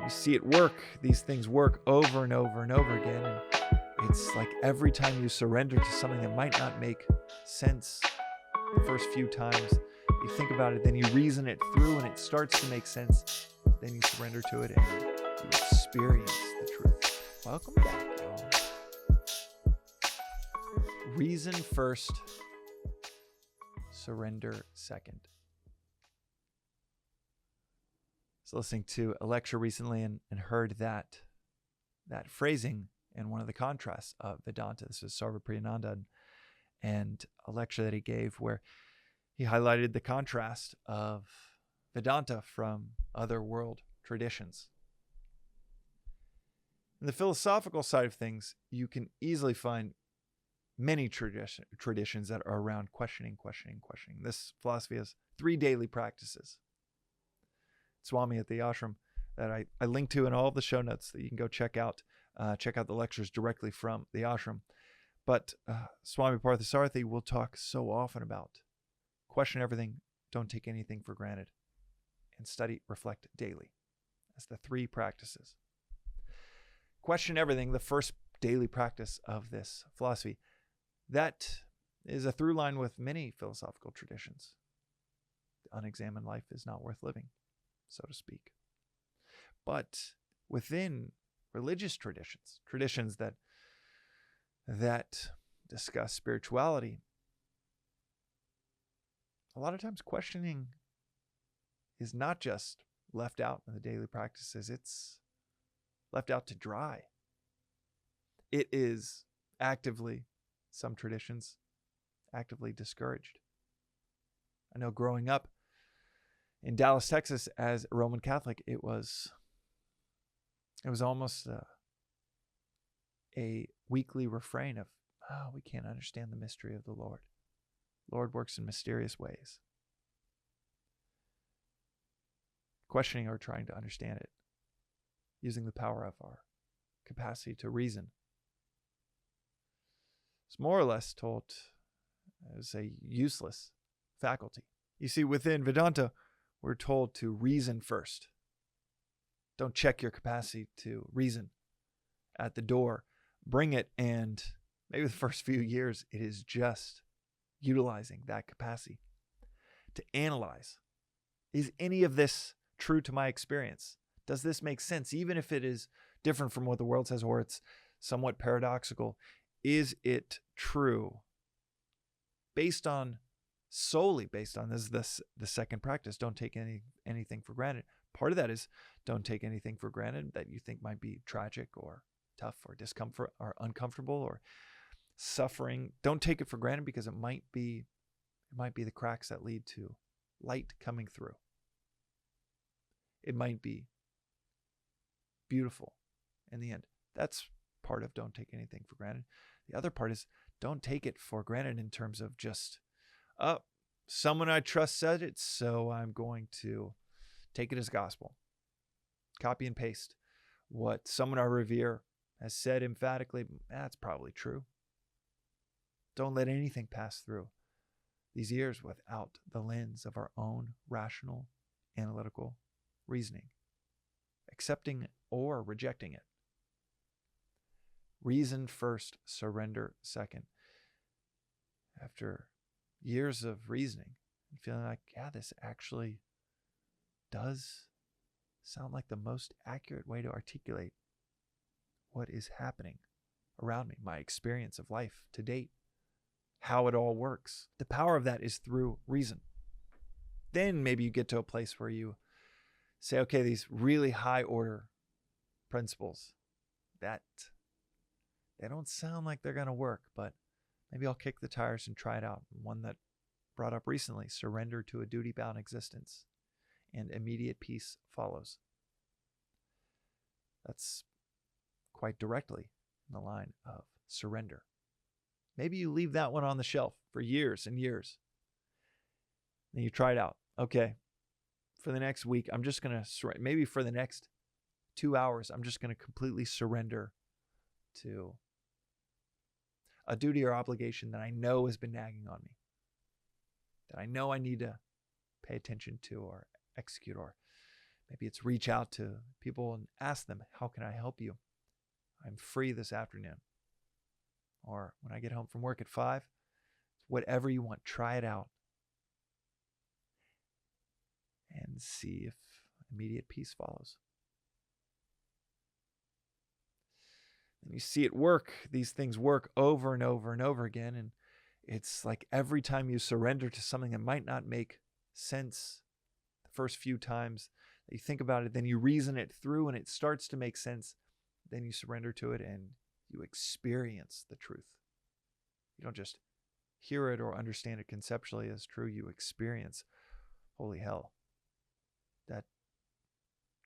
You see it work. These things work over and over and over again. And it's like every time you surrender to something that might not make sense the first few times, you think about it, then you reason it through and it starts to make sense. Then you surrender to it and you experience the truth. Welcome back, y'all. Reason first, surrender second. I was listening to a lecture recently and heard that phrasing in one of the contrasts of Vedanta. This is Sarvapriyananda, and a lecture that he gave where he highlighted the contrast of Vedanta from other world traditions. In the philosophical side of things, you can easily find many traditions that are around questioning. This philosophy has 3 daily practices. Swami at the ashram that I link to in all of the show notes that you can go check out. Check out the lectures directly from the ashram. But Swami Parthasarathi will talk so often about question everything, don't take anything for granted, and study, reflect daily. That's the 3 practices. Question everything, the first daily practice of this philosophy. That is a through line with many philosophical traditions. The unexamined life is not worth living, so to speak. But within religious traditions that discuss spirituality, a lot of times questioning is not just left out in the daily practices, it's left out to dry. It is actively, some traditions, actively discouraged. I know growing up in Dallas, Texas, as a Roman Catholic, it was almost a weekly refrain of, we can't understand the mystery of the Lord. Lord works in mysterious ways. Questioning or trying to understand it, using the power of our capacity to reason. It's more or less told as a useless faculty. You see, within Vedanta, we're told to reason first. Don't check your capacity to reason at the door. Bring it, and maybe the first few years, it is just utilizing that capacity to analyze. Is any of this true to my experience? Does this make sense? Even if it is different from what the world says, or it's somewhat paradoxical, is it true? Solely based on this is the second practice. Don't take anything for granted. Part of that is don't take anything for granted that you think might be tragic or tough or discomfort or uncomfortable or suffering. Don't take it for granted, because it might be the cracks that lead to light coming through. It might be beautiful in the end. That's part of don't take anything for granted. The other part is don't take it for granted in terms of just, someone I trust said it, so I'm going to take it as gospel. Copy and paste what someone I revere has said emphatically. That's probably true. Don't let anything pass through these years without the lens of our own rational, analytical reasoning, accepting or rejecting it. Reason first, surrender second. After years of reasoning and feeling like, this actually does sound like the most accurate way to articulate what is happening around me, my experience of life to date, how it all works. The power of that is through reason. Then maybe you get to a place where you say, okay, these really high order principles, that they don't sound like they're going to work, but maybe I'll kick the tires and try it out. One that brought up recently, surrender to a duty-bound existence, and immediate peace follows. That's quite directly in the line of surrender. Maybe you leave that one on the shelf for years and years. Then you try it out. Okay, for the next week, I'm just going to, maybe for the next 2 hours, I'm just going to completely surrender to a duty or obligation that I know has been nagging on me, that I know I need to pay attention to or execute or Maybe it's reach out to people and ask them, how can I help you? I'm free this afternoon. Or when I get home from work at 5, whatever you want, try it out. And see if immediate peace follows. And you see it work. These things work over and over and over again. And it's like every time you surrender to something that might not make sense the first few times that you think about it, then you reason it through and it starts to make sense. Then you surrender to it and you experience the truth. You don't just hear it or understand it conceptually as true. You experience, holy hell. That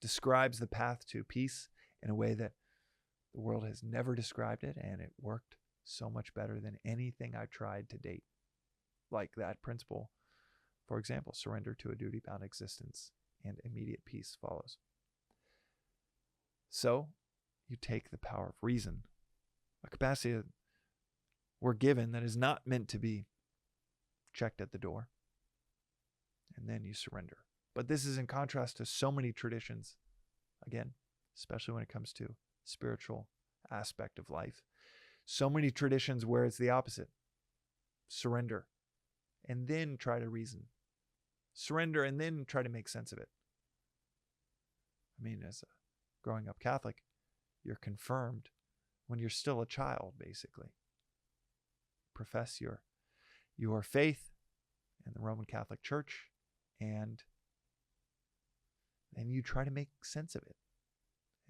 describes the path to peace in a way that the world has never described it, and it worked so much better than anything I've tried to date. Like that principle, for example, surrender to a duty-bound existence and immediate peace follows. So you take the power of reason, a capacity that we're given that is not meant to be checked at the door, and then you surrender. But this is in contrast to so many traditions, again, especially when it comes to spiritual aspect of life. So many traditions where it's the opposite. Surrender and then try to reason. Surrender and then try to make sense of it. I mean, as a growing up Catholic, you're confirmed when you're still a child, basically. Profess your faith in the Roman Catholic Church, and then you try to make sense of it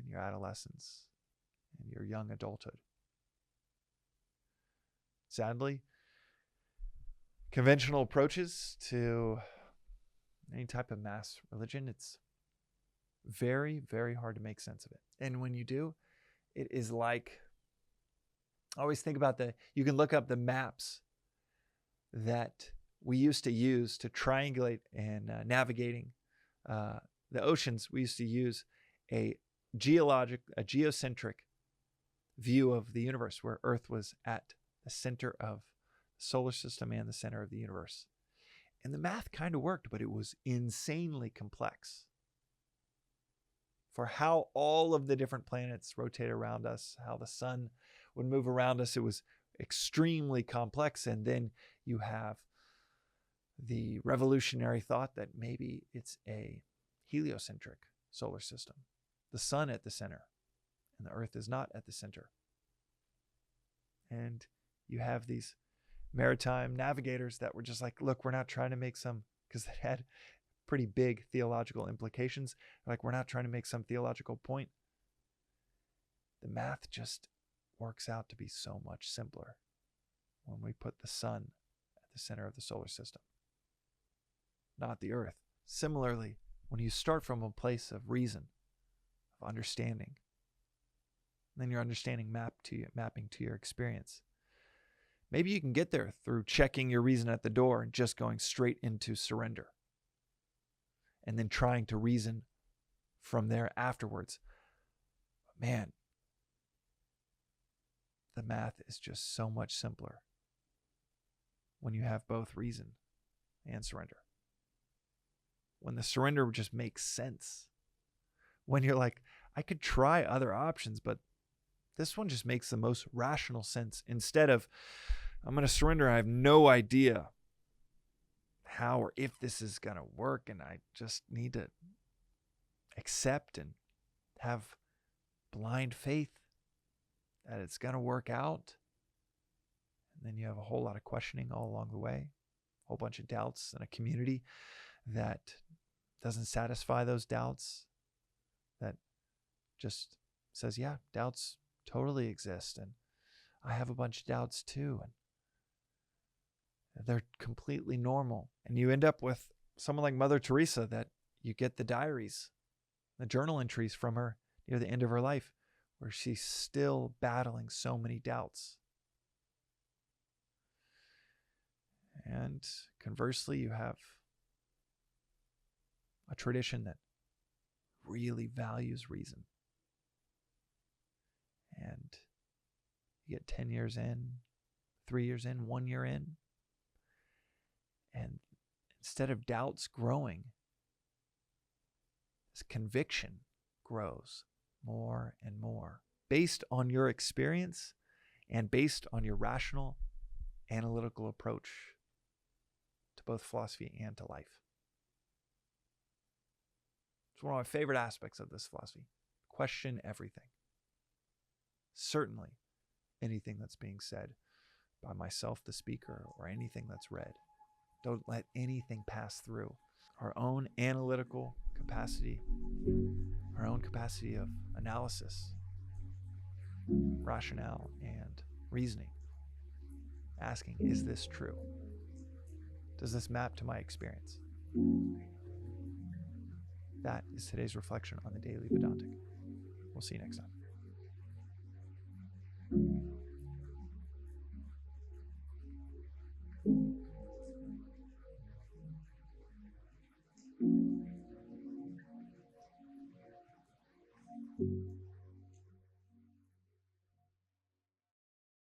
in your adolescence and your young adulthood. Sadly, conventional approaches to any type of mass religion, it's very, very hard to make sense of it. And when you do, it is like, I always think about you can look up the maps that we used to use to triangulate and navigating the oceans. We used to use a geocentric view of the universe, where Earth was at the center of the solar system and the center of the universe. And the math kind of worked, but it was insanely complex. For how all of the different planets rotate around us, how the sun would move around us, it was extremely complex. And then you have the revolutionary thought that maybe it's a heliocentric solar system, the sun at the center, and the Earth is not at the center. And you have these maritime navigators that were just like, look, we're not trying to make some, because it had pretty big theological implications. Like, we're not trying to make some theological point. The math just works out to be so much simpler when we put the sun at the center of the solar system, not the Earth. Similarly, when you start from a place of reason, of understanding, then your understanding mapping to your experience. Maybe you can get there through checking your reason at the door and just going straight into surrender, and then trying to reason from there afterwards. But man, the math is just so much simpler when you have both reason and surrender. When the surrender just makes sense. When you're like, I could try other options, but this one just makes the most rational sense. Instead of, I'm going to surrender, I have no idea how or if this is going to work, and I just need to accept and have blind faith that it's going to work out. And then you have a whole lot of questioning all along the way, a whole bunch of doubts, and a community that doesn't satisfy those doubts, that just says, yeah, doubts totally exist, and I have a bunch of doubts too, and they're completely normal. And you end up with someone like Mother Teresa, that you get the diaries, the journal entries from her near the end of her life, where she's still battling so many doubts. And conversely, you have a tradition that really values reason. And you get 10 years in, 3 years in, 1 year in, and instead of doubts growing, conviction grows more and more based on your experience and based on your rational, analytical approach to both philosophy and to life. It's one of my favorite aspects of this philosophy. Question everything. Certainly anything that's being said by myself, the speaker, or anything that's read. Don't let anything pass through. Our own analytical capacity, our own capacity of analysis, rationale, and reasoning. Asking, is this true? Does this map to my experience? That is today's reflection on the Daily Vedantic. We'll see you next time.